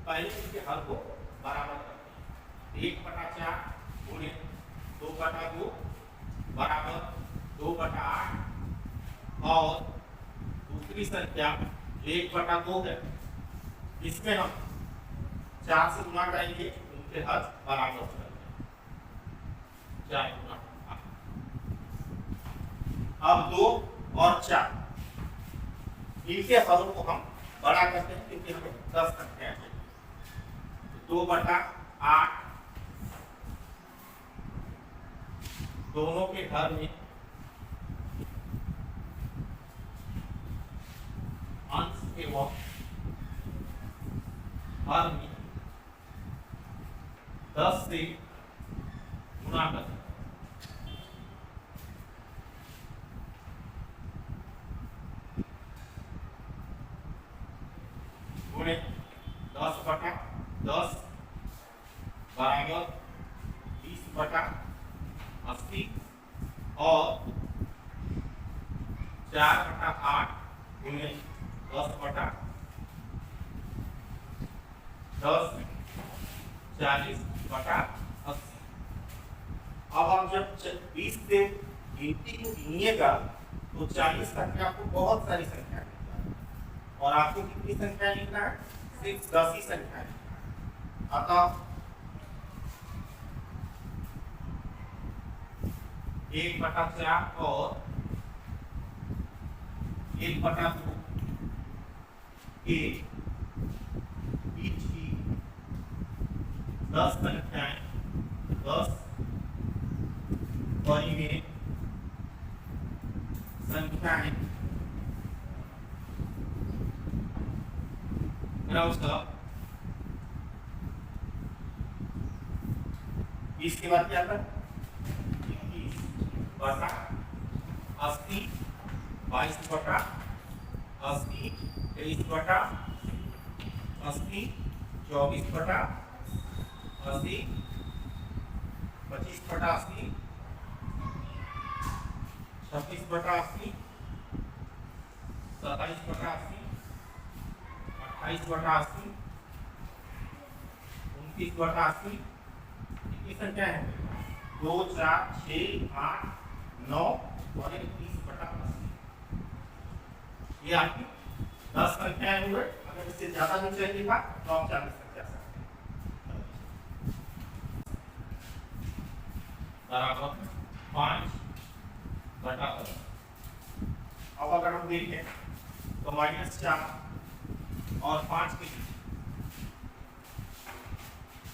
पहले इनके हर को बराबर करते हैं। 1/4 गुणे 2/2 बराबर 2/8 और दूसरी संख्या 1/2 है, इसमें हम 4 से गुणा करेंगे, उनके हर बराबर हो जाएंगे। 4 गुणा अब 2 और 4 इनके हरों को हम बड़ा करते हैं क्योंकि हमें 10 संख्या है। 2/8 दोनों के हर में अंश एवं हर में 10 से गुणा करते हैं। गुणे 10/10 बराबर 20/80 और 4/8 गुणे 10/10 40/80। अब हम जब 20 से गिनती को गिनिएगा तो 40 तक आपको बहुत सारी संख्या मिलता है और आपको कितनी संख्या लिखना है? सिर्फ 10 ही संख्या है। अतः 1/4 और 1/2 के बीच की 10 संख्याएं 10 परिमेय संख्याएं क्रमशः इसके बाद क्या था? 21/80 22/80 23/80 24/80 25/80 26/80 27/80 28/80 29/80। कितनी संख्या है? 2 4 6 8 9 और 30/80। ये आपकी 10 संख्याएं हुए। अगर इससे ज्यादा नहीं चाहिएगा तो आप 40 संख्या सकते हैं। बराबर 5/10। अब अगर हम देखें तो -4 और 5 के बीच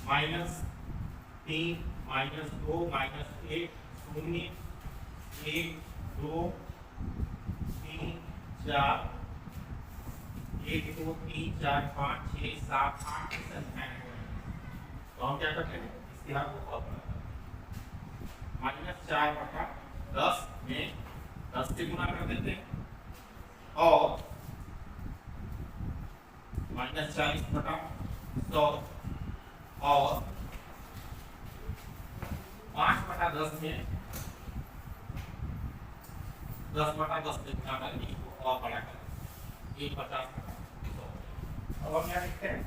-3 -2 -1 0 1 2 3 4 1 2 3 4 5 6 7 8 की संख्याएं हैं। तो हम क्या करते हैं? इसके हर को -4/10 में 10 से गुणा कर देते हैं और -40/100 और 5/10 में 10/10 से गुणा करके और बड़ा करें 1/50/100। अब हम क्या लिखते हैं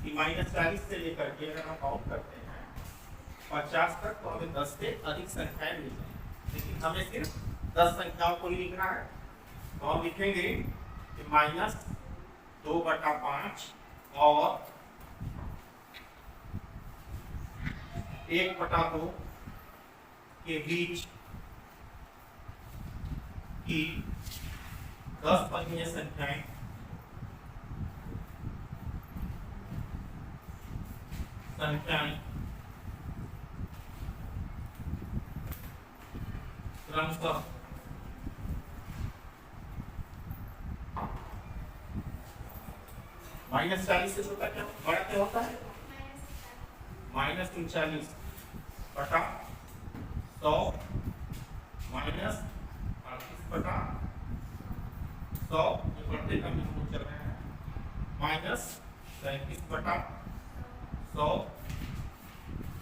कि -40 से लेकर के अगर हम काउंट करते हैं 50 तक तो हमें 10 से अधिक संख्याएं मिल जाएंगी, लेकिन हमें सिर्फ 10 संख्याओं को ही लिखना है। तो हम लिखेंगे कि -2/5 और 1/2 के बीच की 10 परिमेय संख्याएं क्रमशः -40 से छोटा क्या बड़ा क्या होता है? -39/100 -38/100 ये बढ़ते कम चल रहे हैं -37/100।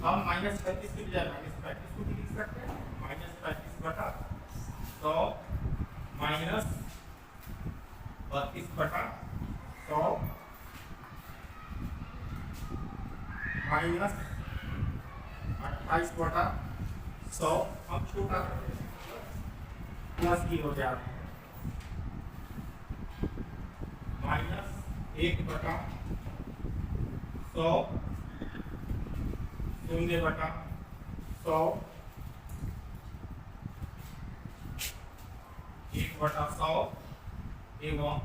हम -35 की बजाय -35 को भी लिख सकते हैं -35/100 -32/100 माइनस 28/100 अब छोटा प्लस की हो जाता है -1/100 0/100 1/100 एवं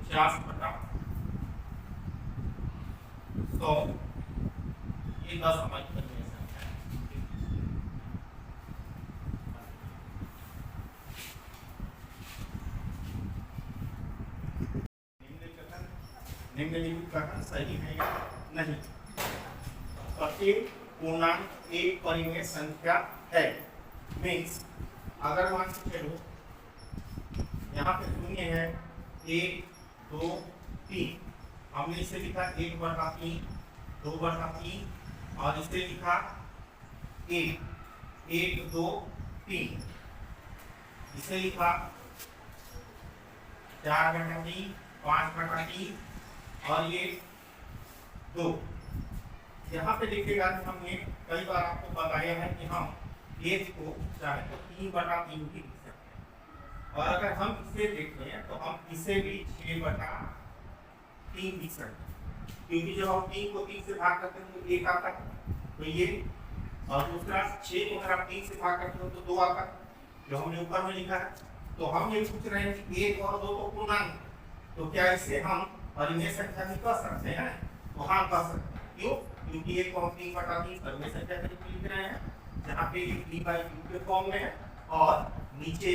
49/100 ये 10 हमारी परिमेय संख्या है। निम्नलिखित कथन सही है या नहीं? प्रत्येक पूर्णांक एक परिमेय संख्या है मीन्स अगर मान के चलो यहाँ पे शून्य है 1 2 3 हमने इसे लिखा 1/3 2/3 और इसे लिखा 1 1 2 3 इसे लिखा 4/3 5/3 और ये 2। यहाँ पे देखिएगा कि हमने कई बार आपको बताया है कि हम एक को चाहे तो 3/3 भी लिख सकते हैं और अगर हम इसे देखें तो हम इसे भी 6/3 लिख सकते हैं क्योंकि जब हम 3 को 3 से भाग करते हैं तो 1 आता है तो ये और दूसरा 6 को अगर आप 3 से भाग करते हो तो 2 आता है जो हमने ऊपर में लिखा है। तो हम ये पूछ रहे हैं कि 1 और 2 तो पूर्णांक तो क्या इसे हम परिमेय संख्या में कर सकते हैं? तो हाँ कर सकते हैं। क्यों? क्योंकि 1 को हम 3/3 परिमेय संख्या के रूप में लिख रहे हैं जहाँ पे 3/3 के फॉर्म में है और नीचे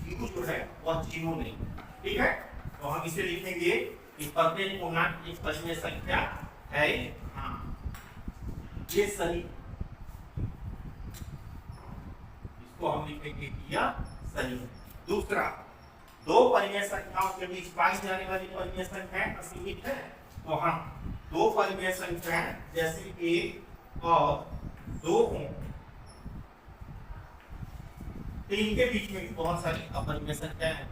u जो है वह 0 नहीं। ठीक है, तो हम इसे लिखेंगे कि प्रत्येक पूर्णांक एक परिमेय संख्या है। हाँ ये सही, इसको हम लिखेंगे कि यह सही है। दूसरा, दो परिमेय संख्याओं के बीच पाई जाने वाली परिमेय संख्याएं असीमित है। तो हम दो परिमेय संख्याएं जैसे 1 और 2 हों, 3 के बीच में बहुत सारी अपरिमेय संख्याएं हैं।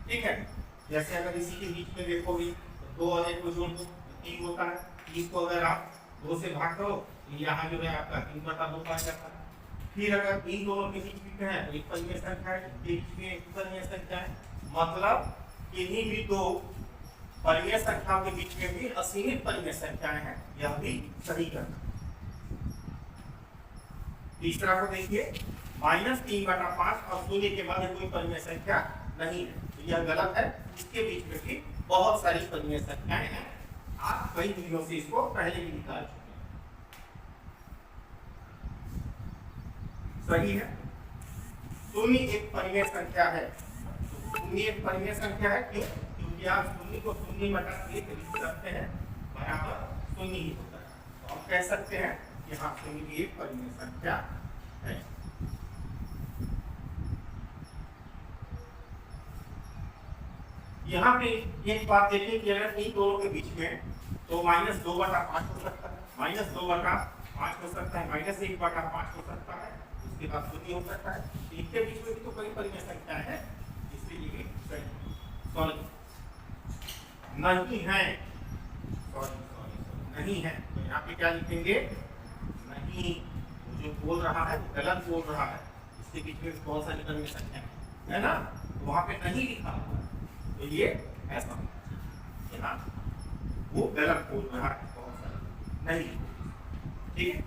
ठीक है, जैसे अगर इसी के बीच में देखोगे तो 2 और 1 को जोड़ दो 3 होता है। 30 को अगर आप 2 से भाग करो तो यहाँ जो है आपका 3/2 आ जाता है। फिर अगर इन दोनों के बीच में है तो एक परिमेय संख्या है, बीच में एक परिमेय संख्या है। मतलब किन्हीं भी दो परिमेय संख्याओं के बीच में भी असीमित परिमेय संख्याएं हैं, यह भी सही करना। तीसरा को देखिए -3/5 और 0 के बाद कोई परिमेय संख्या नहीं है, तो यह गलत है। इसके बीच में भी बहुत सारी परिमेय संख्याएं हैं। आप कई वीडियो से इसको पहले ही निकाल चुके हैं। सही है, 0 एक परिमेय संख्या है। तो 0 एक परिमेय संख्या है क्यों? क्योंकि आप 0 को 0/1 लिख सकते हैं बराबर 0 ही होता है। तो आप कह सकते हैं कि हाँ 0 एक परिमेय संख्या है। यहाँ पे एक बात देखिए कि अगर इन दोनों के बीच में तो -2/5 हो सकता है, -2/5 हो सकता है, -1/5 हो सकता है, उसके बाद 0 हो सकता है। इनके बीच में भी तो कई परिमेय संख्याएं हैं, इसलिए सही सॉरी नहीं है, नहीं है। तो यहाँ पे क्या लिखेंगे? नहीं, जो बोल रहा है वो गलत बोल रहा है। इसके बीच में बहुत सारी परिमेय संख्या है ना, तो वहाँ पे नहीं लिखा हुआ, तो ये ऐसा है ना, वो गलत बोल रहा है, बहुत सारी नहीं। ठीक है,